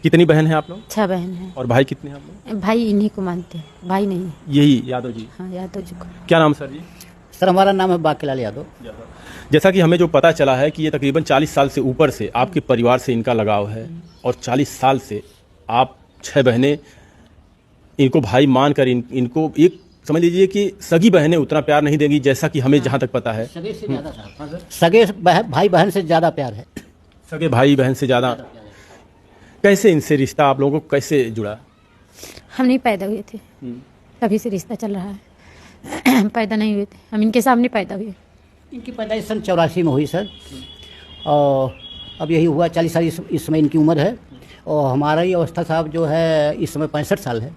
कितनी बहन है आप लोग? 6 बहन है। और भाई कितने हैं आप लोग? भाई इन्हीं को मानते हैं, भाई नहीं है। यही यादव जी? हाँ, यादव जी को। क्या नाम सर जी? सर हमारा नाम है बाकीलाल यादव। जैसा कि हमें जो पता चला है कि ये तकरीबन 40 साल से ऊपर से आपके परिवार से इनका लगाव है और 40 साल से आप 6 बहनें इनको भाई मानकर इनको एक समझ लीजिए कि सगी बहनें उतना प्यार नहीं देंगी जैसा कि हमें जहाँ तक पता है। सगे से ज़्यादा साहब, सगे भाई बहन से ज़्यादा प्यार है। सगे भाई बहन से ज़्यादा। कैसे इनसे रिश्ता आप लोगों को कैसे जुड़ा? हम नहीं पैदा हुए थे, तभी से रिश्ता चल रहा है। पैदा नहीं हुए थे, हम इनके सामने पैदा हुए। इनकी पैदाइश सन 84 में हुई सर, और अब यही हुआ 40 साल इस समय इनकी उम्र है। और हमारा ही अवस्था साहब जो है इस समय 65 साल है।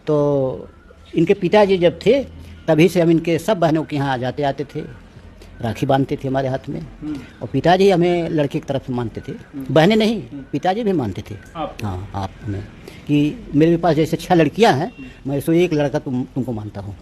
तो इनके पिताजी जब थे तभी से हम इनके सब बहनों के यहाँ जाते आते थे, राखी बांधते थे हमारे हाथ में। और पिताजी हमें लड़के की तरफ से मानते थे, बहनें नहीं, पिताजी भी मानते थे। हाँ, आप हमें कि मेरे पास जैसे 6 लड़कियाँ हैं, मैं सो एक लड़का तुमको मानता हूँ।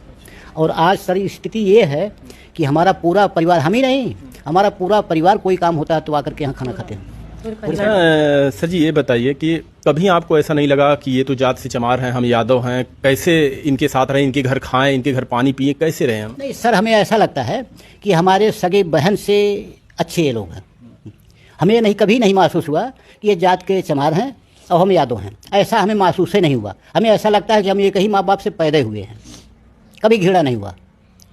और आज सर स्थिति ये है कि हमारा पूरा परिवार, हम ही नहीं, हमारा पूरा परिवार कोई काम होता है तो आकर के यहाँ खाना खाते हैं। अच्छा सर जी, ये बताइए कि कभी आपको ऐसा नहीं लगा कि ये तो जात से चमार हैं, हम यादव हैं, कैसे इनके साथ रहें, इनके घर खाएं, इनके घर पानी पिए, कैसे रहें हम? नहीं सर, हमें ऐसा लगता है कि हमारे सगे बहन से अच्छे ये लोग हैं। हमें नहीं, कभी नहीं महसूस हुआ कि ये जात के चमार हैं और हम यादव हैं, ऐसा हमें महसूस ही नहीं हुआ। हमें ऐसा लगता है कि हम एक ही माँ बाप से पैदा हुए हैं, कभी घृणा नहीं हुआ।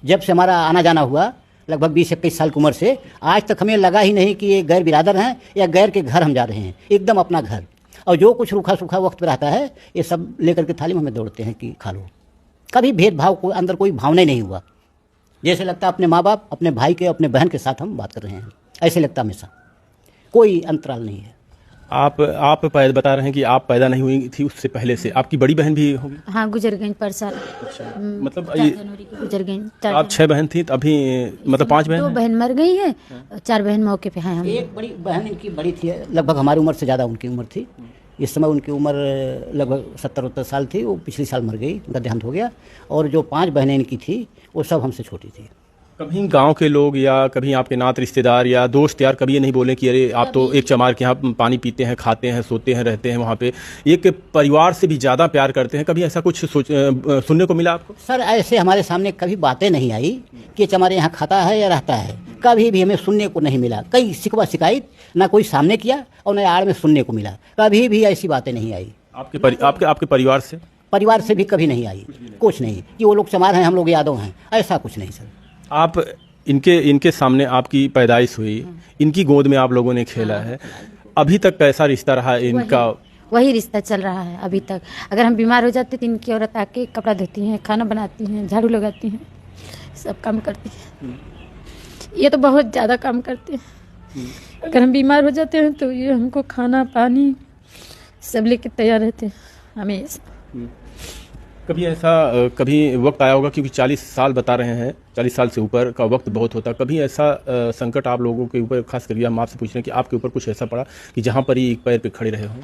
जब से हमारा आना जाना हुआ लगभग 20-21 साल की उम्र से आज तक हमें लगा ही नहीं कि ये गैर बिरादर हैं या गैर के घर हम जा रहे हैं, एकदम अपना घर। और जो कुछ रूखा सूखा वक्त पर रहता है ये सब लेकर के थाली में हमें दौड़ते हैं कि खा लो। कभी भेदभाव को अंदर कोई भावना नहीं हुआ, जैसे लगता अपने माँ बाप, अपने भाई के, अपने बहन के साथ हम बात कर रहे हैं, ऐसे लगता हमेशा, कोई अंतराल नहीं है। आप बता रहे हैं कि आप पैदा नहीं हुई थी, उससे पहले से आपकी बड़ी बहन भी होगी? हाँ, गुजर गई पर साल। मतलब 4 जनवरी को गुजर गई। आप 6 बहन थी अभी, मतलब 5 बहन? 2 बहन मर गई है, 4 बहन मौके पे हैं हम। एक बड़ी बहन इनकी बड़ी थी, लगभग हमारी उम्र से ज़्यादा उनकी उम्र थी। इस समय उनकी उम्र लगभग 70-72 साल थी, वो पिछले साल मर गई, उनका देहांत हो गया। और जो 5 बहनें इनकी थी वो सब हमसे छोटी थी। कभी गांव के लोग या कभी आपके नात रिश्तेदार या दोस्त यार कभी ये नहीं बोले कि अरे आप तो एक चमार के यहाँ पानी पीते हैं, खाते हैं, सोते हैं, रहते हैं, वहाँ पे एक परिवार से भी ज़्यादा प्यार करते हैं, कभी ऐसा कुछ सुनने को मिला आपको? सर ऐसे हमारे सामने कभी बातें नहीं आई कि चमार यहाँ खाता है या रहता है, कभी भी हमें सुनने को नहीं मिला। कई शिकवा शिकायत ना कोई सामने किया और न आड़ में सुनने को मिला, कभी भी ऐसी बातें नहीं आई। आपके परिवार से भी कभी नहीं आई, कुछ नहीं कि वो लोग चमार हैं हम लोग यादव हैं, ऐसा कुछ नहीं सर। आप इनके सामने आपकी पैदाइश हुई, इनकी गोद में आप लोगों ने खेला है, अभी तक कैसा रिश्ता रहा इनका? वही रिश्ता चल रहा है अभी तक। अगर हम बीमार हो जाते तो इनकी औरत आके कपड़ा धोती हैं, खाना बनाती हैं, झाड़ू लगाती हैं, सब काम करती हैं। ये तो बहुत ज़्यादा काम करते हैं। अगर हम बीमार हो जाते हैं तो ये हमको खाना पानी सब लेके तैयार रहते हैं हमेशा। कभी वक्त आया होगा, क्योंकि 40 साल बता रहे हैं, 40 साल से ऊपर का वक्त बहुत होता, कभी ऐसा संकट आप लोगों के ऊपर, खास करके हम आपसे पूछ रहे हैं कि आपके ऊपर कुछ ऐसा पड़ा कि जहाँ पर ही एक पैर पे खड़े रहे हों?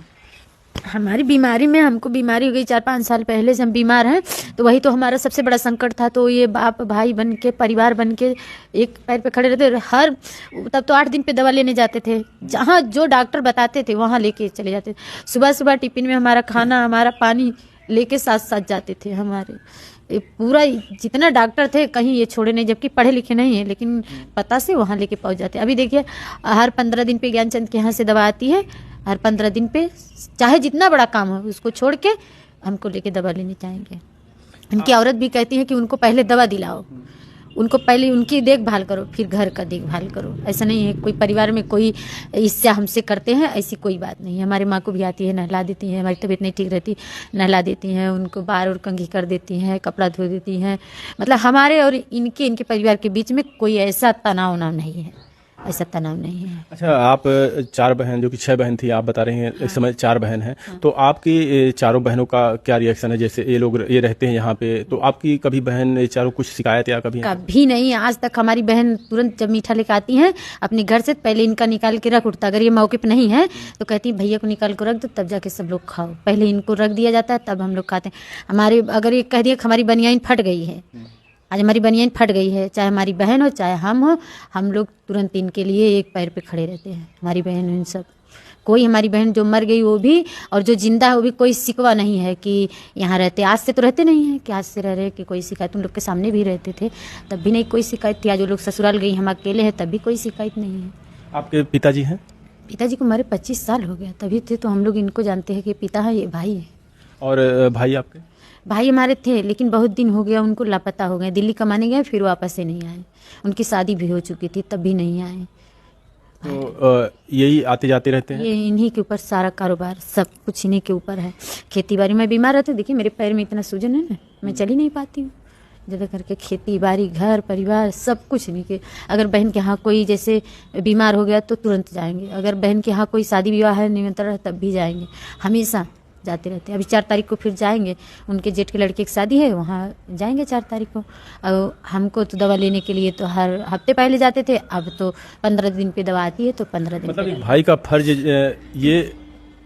हमारी बीमारी में, हमको बीमारी हो गई 4-5 साल पहले से हम बीमार हैं, तो वही तो हमारा सबसे बड़ा संकट था। तो ये बाप भाई बन के, परिवार बन के एक पैर पे खड़े रहते। तब तो 8 दिन पे दवा लेने जाते थे, जहाँ जो डॉक्टर बताते थे वहाँ लेके चले जाते थे। सुबह सुबह टिफिन में हमारा खाना, हमारा पानी लेके साथ साथ जाते थे। हमारे पूरा जितना डॉक्टर थे कहीं ये छोड़े नहीं, जबकि पढ़े लिखे नहीं है, लेकिन पता से वहाँ लेके पहुँच जाते। अभी देखिए हर 15 दिन पे ज्ञानचंद के यहाँ से दवा आती है, हर 15 दिन पे, चाहे जितना बड़ा काम हो उसको छोड़ के हमको लेके दवा लेने चाहेंगे। उनकी औरत भी कहती है कि उनको पहले दवा दिलाओ, उनको पहले उनकी देखभाल करो, फिर घर का देखभाल करो। ऐसा नहीं है कोई परिवार में कोई इससे हमसे करते हैं, ऐसी कोई बात नहीं है। हमारी माँ को भी आती है, नहला देती हैं, हमारी तबीयत नहीं ठीक रहती नहला देती हैं, उनको बार और कंघी कर देती हैं, कपड़ा धो देती हैं। मतलब हमारे और इनके परिवार के बीच में कोई ऐसा तनाव नहीं है, ऐसा तनाव नहीं है। अच्छा, आप 4 बहन, जो कि 6 बहन थी, आप बता रही हैं इस समय 4 बहन हैं, तो आपकी चारों बहनों का क्या रिएक्शन है? जैसे ये रहते हैं यहाँ पे, तो आपकी कभी बहन ये चारों कुछ शिकायत या कभी नहीं आज तक। हमारी बहन तुरंत जब मीठा लेकर आती हैं अपने घर से, पहले इनका निकाल के रख उठता। अगर ये मौके पर नहीं है तो कहती है भैया को निकाल कर रख दो, तब जाके सब लोग खाओ। पहले इनको रख दिया जाता है, तब हम लोग खाते हैं। हमारे अगर ये कह दिया हमारी बनियान फट गई है, आज हमारी बनियान फट गई है, चाहे हमारी बहन हो चाहे हम हो, हम लोग तुरंत इनके लिए एक पैर पे खड़े रहते हैं। हमारी बहन इन सब कोई हमारी बहन जो मर गई वो भी और जो जिंदा है वो भी कोई शिकवा नहीं है कि यहाँ रहते। आज से तो रहते नहीं हैं कि आज से रह रहे कि कोई शिकायत, तुम लोग के सामने भी रहते थे तब भी नहीं कोई शिकायत थी। आज वो लोग ससुराल गई, हम अकेले हैं तब भी कोई शिकायत नहीं है। आपके पिताजी हैं? पिताजी को हमारे 25 साल हो गया, तभी थे तो हम लोग इनको जानते हैं कि पिता है, ये भाई है। और भाई आपके? भाई हमारे थे लेकिन बहुत दिन हो गया उनको लापता हो गए, दिल्ली कमाने गए फिर वापस से नहीं आए। उनकी शादी भी हो चुकी थी तब भी नहीं आए। तो यही आते जाते रहते हैं? ये इन्हीं के ऊपर सारा कारोबार, सब कुछ इन्हीं के ऊपर है। खेती बाड़ी में बीमार रहते, देखिए मेरे पैर में इतना सूजन है ना, मैं चल ही नहीं पाती हूँ। ज़्यादा करके खेती बाड़ी, घर परिवार सब कुछ इन्हीं के। अगर बहन के यहाँ कोई जैसे बीमार हो गया तो तुरंत जाएंगे, अगर बहन के यहाँ कोई शादी विवाह है निमंत्रण है तब भी जाएंगे, हमेशा जाते रहते हैं। अभी 4 तारीख को फिर जाएंगे, उनके जेठ के लड़के की शादी है, वहाँ जाएंगे 4 तारीख को। और हमको तो दवा लेने के लिए तो हर हफ्ते पहले जाते थे, अब तो 15 दिन पे दवा आती है तो 15 दिन मतलब भाई का फर्ज ये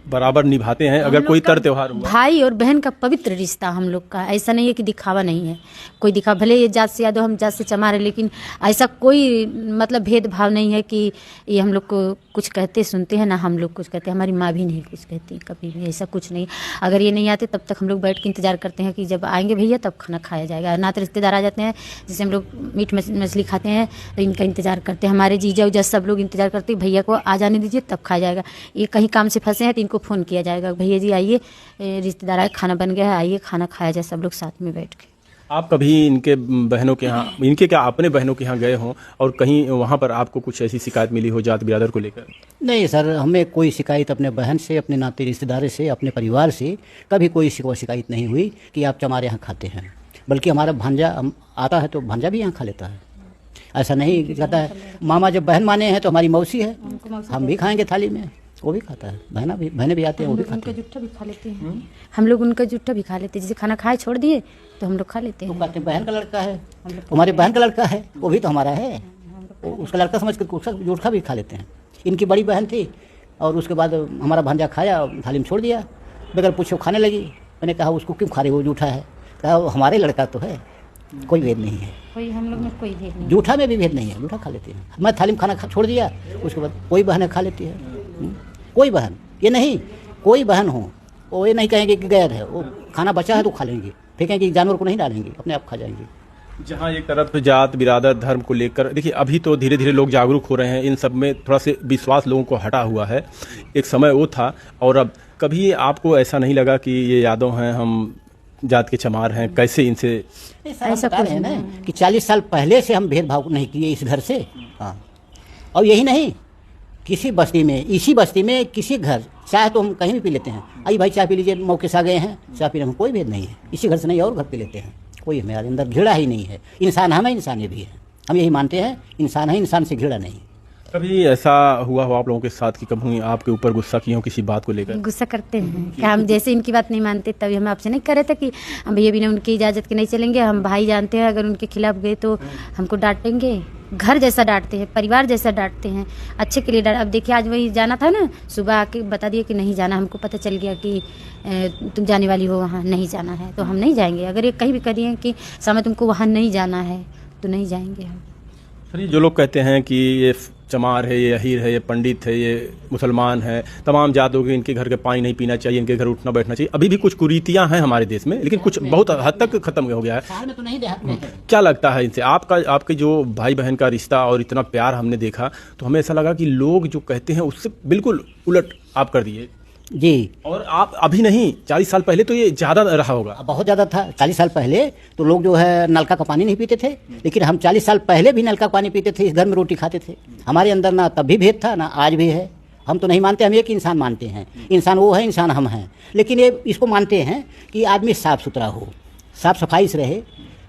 बराबर निभाते हैं अगर कोई तर त्योहार हुआ? भाई और बहन का पवित्र रिश्ता हम लोग का, ऐसा नहीं है कि दिखावा नहीं है। कोई दिखा, भले ये जात से यादव हम जात से चमार है, लेकिन ऐसा कोई मतलब भेदभाव नहीं है कि ये हम लोग को कुछ कहते सुनते हैं ना हम लोग कुछ कहते हैं। हमारी माँ भी नहीं कुछ कहती कभी भी, ऐसा कुछ नहीं। अगर ये नहीं आते तब तक हम लोग बैठ के इंतजार करते हैं कि जब आएंगे भैया तब खाना खाया जाएगा। ना तो रिश्तेदार आ जाते हैं, जैसे हम लोग मीट मछली खाते हैं तो इनका इंतजार करते हैं। हमारे जीजा उजा सब लोग इंतजार करते हैं, भैया को आ जाने दीजिए तब खाया जाएगा। ये कहीं काम से फंसे हैं तो इनको फ़ोन किया जाएगा, भैया जी आइए, रिश्तेदार आए, खाना बन गया है, आइए खाना खाया जाए, सब लोग साथ में बैठ के। आप कभी इनके बहनों के यहाँ, इनके क्या अपने बहनों के यहाँ गए हों और कहीं वहाँ पर आपको कुछ ऐसी शिकायत मिली हो जात बिरादर को लेकर? नहीं सर, हमें कोई शिकायत अपने बहन से, अपने नाते रिश्तेदार से, अपने परिवार से कभी कोई शिकायत नहीं हुई कि आप हमारे यहाँ खाते हैं। बल्कि हमारा भांजा आता है तो भांजा भी यहाँ खा लेता है। ऐसा नहीं कहता है मामा जब बहन माने हैं तो हमारी मौसी है, हम भी खाएंगे थाली में, वो भी खाता है। बहनें भी आते हैं, वो भी खाते हैं। जुट्ठा भी खा लेते हैं हम लोग, उनका जुट्ठा भी खा लेते हैं। जैसे खाना खाए छोड़ दिए तो हम लोग खा लेते हैं। वो कहते हैं बहन का लड़का है, हमारी बहन का लड़का है, वो भी तो हमारा है, उसका लड़का समझ कर जुट्ठा भी खा लेते हैं। इनकी बड़ी बहन थी और उसके बाद हमारा भांजा खाया, थाली में छोड़ दिया, बगैर पूछे खाने लगी। मैंने कहा उसको क्यों खा रही, वो जूठा है। कहा हमारे लड़का तो है, कोई भेद नहीं है, कोई हम लोग में कोई भेद नहीं, जूठा में भी भेद नहीं है, जूठा खा लेते हैं। मैं थाली में खाना छोड़ दिया, उसके बाद कोई बहन खा लेती है। कोई बहन, ये नहीं कोई बहन हो, वो ये नहीं कहेंगे कि गैर है, वो खाना बचा है तो खा लेंगे, फेंकेंगे, जानवर को नहीं डालेंगे, अपने आप खा जाएंगे। जहाँ एक तरफ जात बिरादर धर्म को लेकर, देखिए अभी तो धीरे धीरे लोग जागरूक हो रहे हैं, इन सब में थोड़ा से विश्वास लोगों को हटा हुआ है। एक समय वो था और अब कभी आपको ऐसा नहीं लगा कि ये यादव हैं, हम जात के चमार हैं, कैसे इनसे ऐसा कुछ है ना कि 40 साल पहले से हम भेदभाव नहीं किए इस घर से। हाँ, और यही नहीं, किसी बस्ती में, इसी बस्ती में किसी घर चाय तो हम कहीं भी पी लेते हैं। आई भाई चाय पी लीजिए, मौके से आ गए हैं चाय पीने में कोई भेद नहीं है। इसी घर से नहीं और घर पी लेते हैं, कोई हमारे अंदर घृणा ही नहीं है। इंसान हम है, इंसान ये भी है, हम यही मानते हैं, इंसान है, इंसान से घृणा नहीं। कभी ऐसा हुआ हो आप लोगों के साथ कि कभी आपके ऊपर गुस्सा किए हो किसी बात को लेकर? गुस्सा करते हैं कि हम जैसे इनकी बात नहीं मानते, तभी हम आपसे नहीं कर रहे थे कि हम भैया बिना उनकी इजाज़त के नहीं चलेंगे। हम भाई जानते हैं अगर उनके खिलाफ गए तो हमको डांटेंगे, घर जैसा डांटते हैं, परिवार जैसा डांटते हैं, अच्छे के लिए डांट। अब देखिए आज वही जाना था ना, सुबह आके बता दिए कि नहीं जाना, हमको पता चल गया कि तुम जाने वाली हो, वहाँ नहीं जाना है तो हम नहीं जाएंगे। अगर ये कहीं भी कह दिए कि समय तुमको वहाँ नहीं जाना है तो नहीं जाएंगे हम। सर, जो लोग कहते हैं कि ये चमार है, ये अहीर है, ये पंडित है, ये मुसलमान है, तमाम जात लोग इनके घर के पानी नहीं पीना चाहिए, इनके घर उठना बैठना चाहिए, अभी भी कुछ कुरीतियां हैं हमारे देश में, लेकिन कुछ बहुत हद तक खत्म हो गया है। शहर में तो नहीं, देहात में है। क्या लगता है इनसे? आपके जो भाई बहन का रिश्ता और इतना प्यार हमने देखा तो हमें ऐसा लगा कि लोग जो कहते हैं उससे बिल्कुल उलट आप कर दिए जी। और आप अभी नहीं, 40 साल पहले तो ये ज़्यादा रहा होगा। बहुत ज़्यादा था। 40 साल पहले तो लोग जो है नलका का पानी नहीं पीते थे, लेकिन हम 40 साल पहले भी नलका का पानी पीते थे, इस घर में रोटी खाते थे। हमारे अंदर ना तब भी भेद था, ना आज भी है। हम तो नहीं मानते, हम एक इंसान मानते हैं, इंसान वो है, इंसान हम हैं। लेकिन ये इसको मानते हैं कि आदमी साफ़ सुथरा हो, साफ़ सफाई से रहे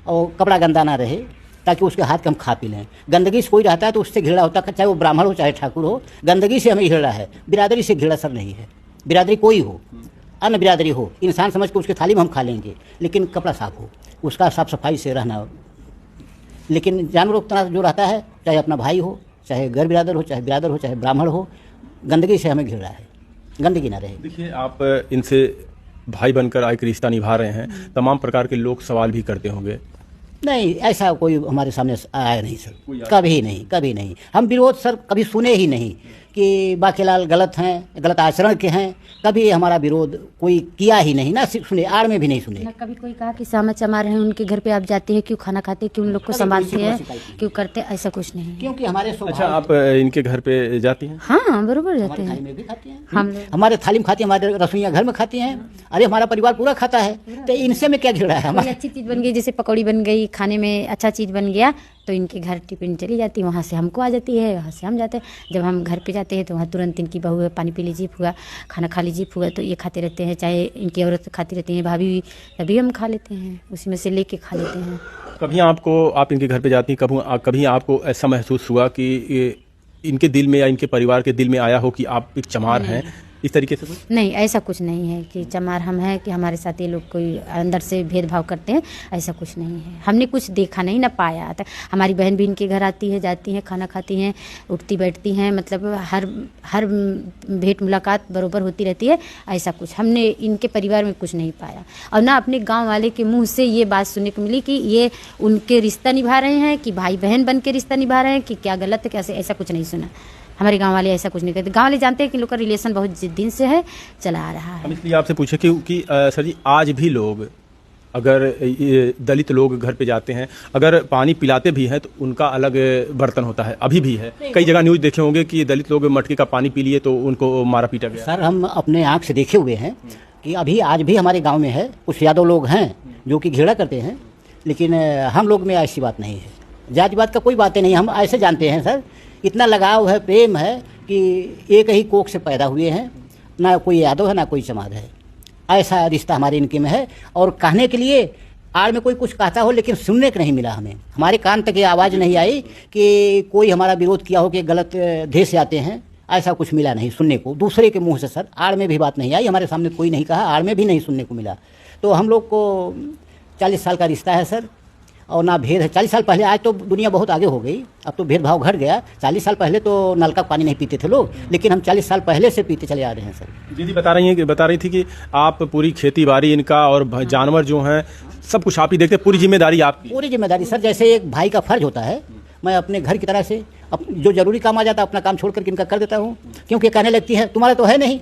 और कपड़ा गंदा ना रहे, ताकि उसके हाथ के हम खा पी लें। गंदगी से कोई रहता है तो उससे घृणा होता है, चाहे वो ब्राह्मण हो चाहे ठाकुर हो, गंदगी से हमें घृणा है। बिरादरी से घृणा सर नहीं है। बिरादरी कोई हो, अन्य बिरादरी हो, इंसान समझ के उसके थाली में हम खा लेंगे, लेकिन कपड़ा साफ हो, उसका साफ सफाई से रहना। लेकिन जानवरों की तरह जो रहता है, चाहे अपना भाई हो, चाहे गैर बिरादर हो, चाहे बिरादर हो, चाहे ब्राह्मण हो, गंदगी से हमें घिरा है, गंदगी ना रहे। देखिए, आप इनसे भाई बनकर एक रिश्ता निभा रहे हैं, तमाम प्रकार के लोग सवाल भी करते होंगे नहीं, ऐसा कोई हमारे सामने आया नहीं सर, कभी नहीं, कभी नहीं। हम विरोध सर कभी सुने ही नहीं कि बाकीलाल गलत हैं, गलत आचरण के हैं, कभी हमारा विरोध कोई किया ही नहीं, ना सुने, आड़ में भी नहीं सुने। ना कभी कोई कहा कि सामा चमार हैं उनके घर पे आप जाते हैं, क्यों खाना खाते हैं, क्यों उन लोग को संभालते हैं, क्यों करते हैं, ऐसा कुछ नहीं है। क्योंकि हमारे अच्छा, आप इनके घर पे जाती हैं? हाँ, बरोबर जाते थाली हैं में भी खाते हैं, हम लोग। हमारे थाली में खाते हैं, हमारे रसोइया घर में खाते हैं। अरे हमारा परिवार पूरा खाता है, तो इनसे में क्या घिरा है कोई हमारा। अच्छी चीज़ बन गई, जैसे पकौड़ी बन गई, खाने में अच्छा चीज़ बन गया तो इनके घर टिफिन चली जाती है, वहाँ से हमको आ जाती है, वहाँ से हम जाते हैं। जब हम घर पे जाते हैं तो वहाँ तुरंत इनकी बहू है, पानी पी लीजिए फुआ, खाना खा लीजिए फुआ, तो ये खाते रहते हैं। चाहे इनकी औरत खाती रहती है, भाभी भी, तभी हम खा लेते हैं, उसी में से लेके खा लेते हैं। कभी आप इनके घर पे जाती हैं, कभी आपको ऐसा महसूस हुआ कि इनके दिल में या इनके परिवार के दिल में आया हो कि आप एक चमार हैं, इस तरीके से कुछ? नहीं, ऐसा कुछ नहीं है कि चमार हम हैं कि हमारे साथ ये लोग कोई अंदर से भेदभाव करते हैं, ऐसा कुछ नहीं है। हमने कुछ देखा नहीं, ना पाया तक। हमारी बहन भी इनके घर आती है, जाती हैं, खाना खाती हैं, उठती बैठती हैं, मतलब हर भेंट मुलाकात बरोबर होती रहती है। ऐसा कुछ हमने इनके परिवार में कुछ नहीं पाया, और ना अपने गाँव वाले के मुँह से ये बात सुनने को मिली कि ये उनके रिश्ता निभा रहे हैं, कि भाई बहन बन के रिश्ता निभा रहे हैं, कि क्या गलत है, कैसे, ऐसा कुछ नहीं सुना। हमारे गांव वाले ऐसा कुछ नहीं करते। गांव वाले जानते हैं कि लोग का रिलेशन बहुत दिन से है, चला आ रहा है। हम इसलिए आपसे पूछे कि सर जी, आज भी लोग, अगर ये दलित लोग घर पे जाते हैं, अगर पानी पिलाते भी हैं तो उनका अलग बर्तन होता है, अभी भी है। कई जगह न्यूज़ देखे होंगे कि दलित लोग मटके का पानी पी लिए तो उनको मारा पीटा गया। सर हम अपने आँख से देखे हुए हैं कि अभी आज भी हमारे गाँव में है, कुछ यादव लोग हैं जो कि घृणा करते हैं, लेकिन हम लोग में ऐसी बात नहीं है। जाति बात का कोई बातें नहीं, हम ऐसे जानते हैं सर, इतना लगाव है, प्रेम है कि एक ही कोख से पैदा हुए हैं, ना कोई यादव है ना कोई चमार है, ऐसा रिश्ता हमारे इनके में है। और कहने के लिए आड़ में कोई कुछ कहता हो, लेकिन सुनने को नहीं मिला हमें, हमारे कान तक ये आवाज़ नहीं आई कि कोई हमारा विरोध किया हो कि गलत देश से आते हैं, ऐसा कुछ मिला नहीं सुनने को दूसरे के मुंह से। सर आड़ में भी बात नहीं आई, हमारे सामने कोई नहीं कहा, आड़ में भी नहीं सुनने को मिला। तो हम लोग को 40 साल का रिश्ता है सर, और ना भेद है। 40 साल पहले, आज तो दुनिया बहुत आगे हो गई, अब तो भेदभाव घट गया। 40 साल पहले तो नल का पानी नहीं पीते थे लोग, लेकिन हम 40 साल पहले से पीते चले आ रहे हैं सर। दीदी बता रही थी कि आप पूरी खेती बाड़ी इनका और जानवर जो हैं सब कुछ आप ही देखते, पूरी जिम्मेदारी आपकी? पूरी जिम्मेदारी सर, जैसे एक भाई का फर्ज होता है, मैं अपने घर की तरह से जो जरूरी काम आ जाता है अपना काम छोड़ करके इनका कर देता हूँ। क्योंकि कहने लगती है तुम्हारा तो है नहीं,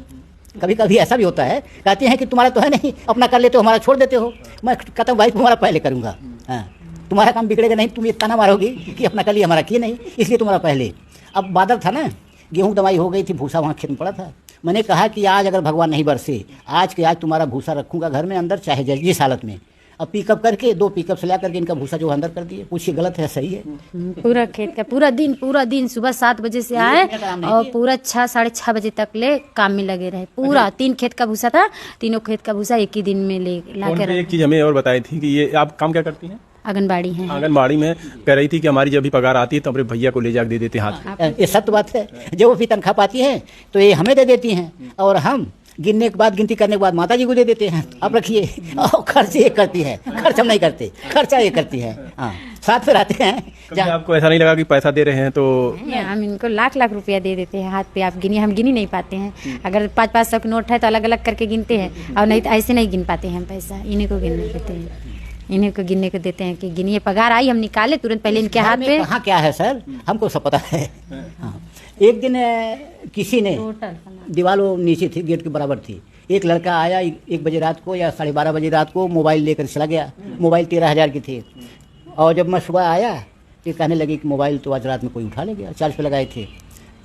कभी कभी ऐसा भी होता है, कहती हैं कि तुम्हारा तो है नहीं, अपना कर लेते हो, हमारा छोड़ देते हो। मैं कहता हूँ भाई तुम्हारा पहले करूँगा, हाँ तुम्हारा काम बिगड़ेगा नहीं, तुम ये ताना मारोगी कि अपना कर लिया हमारा किए नहीं, इसलिए तुम्हारा पहले। अब बादल था ना, गेहूं दवाई हो गई थी, भूसा वहाँ खेत में पड़ा था। मैंने कहा कि आज अगर भगवान नहीं बरसे, आज के आज तुम्हारा भूसा रखूंगा घर में अंदर, चाहे जिस हालत में। अब पिकअप करके 2 पिकअप से ला करके इनका भूसा जो अंदर कर दिए। पूछिए गलत है सही है? पूरा खेत का पूरा दिन सुबह 7 बजे से आए और पूरा 6 साढ़े 6 बजे तक ले काम में लगे रहे। पूरा 3 खेत का भूसा था, तीनों खेत का भूसा एक ही दिन में ला कर। एक चीज़ हमें और बताई थी कि ये आप काम क्या करती हैं? आंगनबाड़ी है। आंगनबाड़ी में कह रही थी कि हमारी जब भी पगार आती है तो अपने भैया को ले जाकर दे देते हाथ। ये सत्य बात है, जब वो भी तनख्वाह पाती हैं तो ये हमें दे देती हैं, और हम गिनने के बाद, गिनती करने के बाद माता जी को दे देते हैं, आप रखिए। और खर्च ये करती है, खर्च हम नहीं करते, खर्चा ये करती है। हाँ साथ में रहते हैं। कभी आपको ऐसा नहीं लगा कि पैसा दे रहे हैं तो? हम इनको लाख रुपया दे देते हैं हाथ पे, आप गिनिए, हम गिन ही नहीं पाते हैं। अगर 500 के नोट है तो अलग अलग करके गिनते हैं, और नहीं तो ऐसे नहीं गिन पाते हैं हम पैसा। इन्हीं को गिनने देते हैं, इन्हीं को गिनने को देते हैं कि गिनिए, पगार आई हम निकाले तुरंत पहले इनके हाथ पे। कहाँ क्या है सर, हमको सब पता है। हाँ एक दिन किसी ने, दीवार वो नीचे थी, गेट के बराबर थी, एक लड़का आया 1 बजे रात को या 12:30 बजे रात को, मोबाइल लेकर चला गया। मोबाइल 13,000 की थी, और जब मैं सुबह आया तो कहने लगी कि मोबाइल तो आज रात में कोई उठा ले गया, चार्ज पे लगाए थे।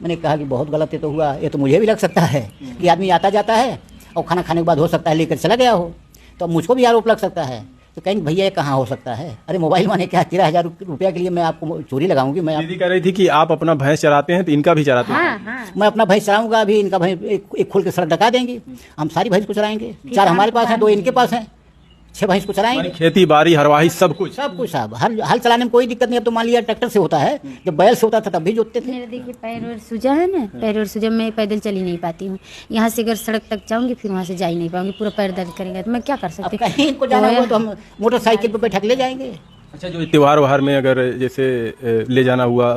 मैंने कहा कि बहुत गलत है तो हुआ, ये तो मुझे भी लग सकता है कि आदमी आता जाता है और खाना खाने के बाद हो सकता है लेकर चला गया हो, तो मुझको भी आरोप लग सकता है। तो कहेंगे भैया ये कहाँ हो सकता है? अरे मोबाइल माने क्या, 13,000 रुपया के लिए मैं आपको चोरी लगाऊंगी? मैं दीदी कह रही थी कि आप अपना भैंस चराते हैं तो इनका भी चराते हैं। हाँ। मैं अपना भैंस चराऊंगा, अभी इनका भैंस एक खोल के सड़क डका देंगे, हम सारी भैंस को चराएंगे। 4 हमारे पास हैं, 2 इनके पास हैं, 6 भैंस को चराएंगे। खेती बाड़ी हरवाही सब कुछ साहब, हल चलाने में कोई दिक्कत नहीं। अब तो मान लिया ट्रैक्टर से होता है, जब बैल से होता था तब भी जोतते थे। मेरा देखिए पैर और सूजा है ना, पैर और सूजा, मैं पैदल चल ही नहीं पाती हूँ। यहाँ से अगर सड़क तक जाऊँगी फिर वहाँ से जा ही नहीं पाऊंगी, पूरा पैर दर्द करेगा, तो मैं क्या कर सकती हूँ? कहीं इनको जाना हुआ तो हम मोटरसाइकिल पर बैठा के ले जाएंगे, अच्छा, जो त्योहार वहार में अगर जैसे ले जाना हुआ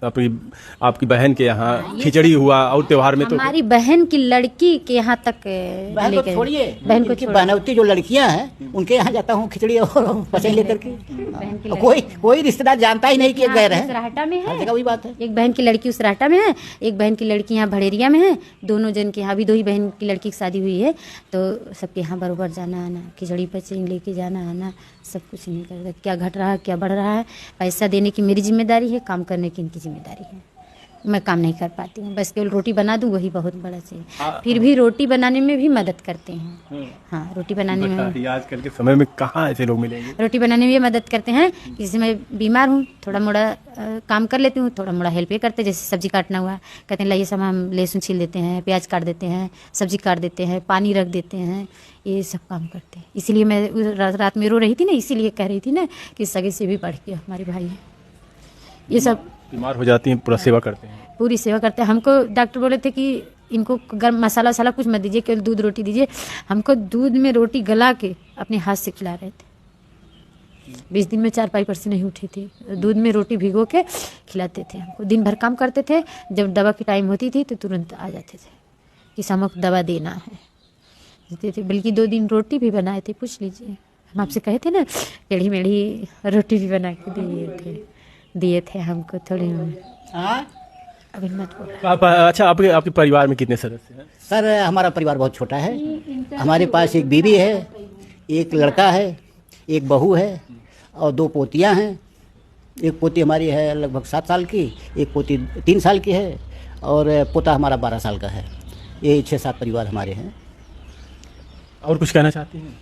आपकी बहन के यहाँ खिचड़ी हुआ और त्योहार में तो हमारी बहन की लड़की के यहाँ तक बहन को लेकर छोड़िए, बहन को इनकी बहनौती जो लड़कियां हैं उनके यहाँ जाता हूँ खिचड़ी और पसंद लेकर के। कोई रिश्तेदार जानता ही नहीं कि गए रहे। उसराहटा में हर है, जगह वही बात है। एक बहन की लड़की उसराहटा में है, एक बहन की लड़की यहाँ भड़ेरिया में है। दोनों जन के यहाँ भी 2 ही बहन की लड़की की शादी हुई है, तो सबके यहाँ बरोबर जाना आना, खिचड़ी पचड़ी लेके जाना आना, सब कुछ नहीं करता। क्या घट रहा है क्या बढ़ रहा है, पैसा देने की मेरी जिम्मेदारी है, काम करने की इनकी जिम्मेदारी है। मैं काम नहीं कर पाती हूँ, बस केवल रोटी बना दूँ वही बहुत बड़ा चीज़। फिर भी रोटी बनाने में भी मदद करते हैं। हाँ, रोटी बनाने में आजकल के समय में कहाँ ऐसे लोग मिलेंगे। रोटी बनाने में भी मदद करते हैं। जैसे मैं बीमार हूँ, थोड़ा मोड़ा काम कर लेती हूँ, थोड़ा मोड़ा हेल्प ये करते हैं। जैसे सब्जी काटना हुआ, कहते हैं लाइए सब हम लहसुन छील देते हैं, प्याज काट देते हैं, सब्जी काट देते हैं, पानी रख देते हैं, ये सब काम करते हैं। इसीलिए मैं रात में रो रही थी ना, इसीलिए कह रही थी ना कि सगे से भी बढ़ के हमारे भाई है। ये सब बीमार हो जाती हैं, पूरा सेवा करते हैं, पूरी सेवा करते हैं। हमको डॉक्टर बोले थे कि इनको गर्म मसाला वसाला कुछ मत दीजिए, केवल दूध रोटी दीजिए। हमको दूध में रोटी गला के अपने हाथ से खिला रहे थे। 20 दिन में 4 पाई से नहीं उठी थी। दूध में रोटी भिगो के खिलाते थे हमको। दिन भर काम करते थे, जब दवा की टाइम होती थी तो तुरंत आ जाते थे कि समक दवा देना है, देते थे। बल्कि 2 दिन रोटी भी बनाए थे, पूछ लीजिए। हम आपसे कहे थे ना, टेढ़ी मेढ़ी रोटी भी बना के दिए थे हमको थोड़ी। अभी मत बोलो। अच्छा, आपके परिवार में कितने सदस्य हैं? सर हमारा परिवार बहुत छोटा है। हमारे पास एक बीवी है, एक लड़का है, एक बहू है और 2 पोतियां हैं। एक पोती हमारी है लगभग 7 साल की, एक पोती 3 साल की है और पोता हमारा 12 साल का है। ये 6-7 परिवार हमारे हैं। और कुछ कहना चाहती हैं?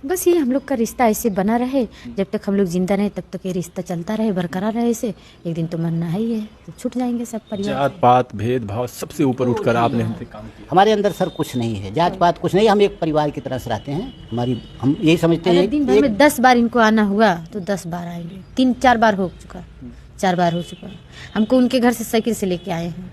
बस ये हम लोग का रिश्ता ऐसे बना रहे, जब तक हम लोग जिंदा रहे तब तक ये रिश्ता चलता रहे, बरकरार रहे। इसे एक दिन तो मरना है ही है, तो छूट जाएंगे सब परिवार। जात पात भेदभाव सबसे ऊपर उठकर आपने हमसे काम किया। हमारे अंदर सर कुछ नहीं है, जात पात कुछ नहीं। हम एक परिवार की तरह से रहते हैं। हम यही समझते हैं दिन भर में 10 बार इनको आना हुआ तो 10 बार आएंगे। 3-4 बार हो चुका, 4 बार हो चुका। हमको उनके घर से साइकिल से लेके आए हैं,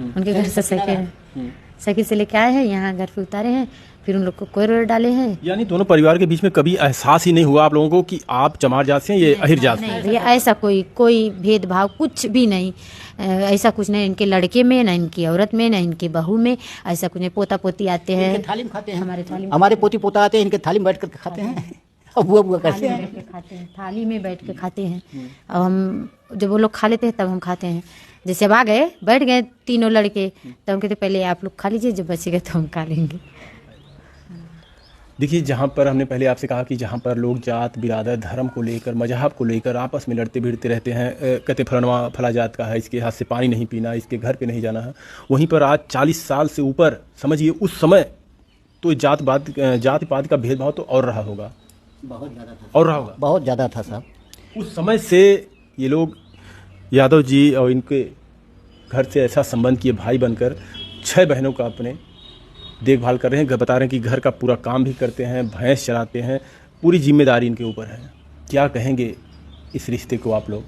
उनके घर से साइकिल से लेके आए हैं, यहाँ घर पे उतारे हैं, फिर उन लोग को कोयर डाले हैं। यानी दोनों परिवार के बीच में कभी एहसास ही नहीं हुआ आप लोगों को कि आप चमार जात से हैं, ये अहिर जात से हैं? नहीं, ऐसा कोई भेदभाव कुछ भी नहीं। ऐसा कुछ नहीं, इनके लड़के में ना इनकी औरत में ना इनके बहू में, ऐसा कुछ नहीं। पोता पोती आते हैं, थाली में खाते हैं, हमारे पोती पोता आते हैं, इनके थाली में बैठ करके खाते हैं, बुआ करते हैं, थाली में बैठ के खाते हैं। अब हम जब वो लोग खा लेते हैं तब हम खाते हैं। जैसे अब आ गए, बैठ गए तीनों लड़के, तो हम कहते पहले आप लोग खा लीजिए, जब बचेगा तो हम खा लेंगे। देखिए, जहाँ पर हमने पहले आपसे कहा कि जहाँ पर लोग जात बिरादर धर्म को लेकर मजहब को लेकर आपस में लड़ते भिड़ते रहते हैं, कहते फलनवा फला जात का है, इसके हाथ से पानी नहीं पीना, इसके घर पे नहीं जाना है, वहीं पर आज 40 साल से ऊपर समझिए उस समय तो जात पात का भेदभाव तो और रहा होगा, बहुत ज़्यादा था, और रहा होगा, बहुत ज़्यादा था साहब। उस समय से ये लोग यादव जी और इनके घर से ऐसा संबंध किए भाई बनकर 6 बहनों का अपने देखभाल कर रहे हैं। बता रहे हैं कि घर का पूरा काम भी करते हैं, भैंस चराते हैं, पूरी जिम्मेदारी इनके ऊपर है। क्या कहेंगे इस रिश्ते को आप लोग?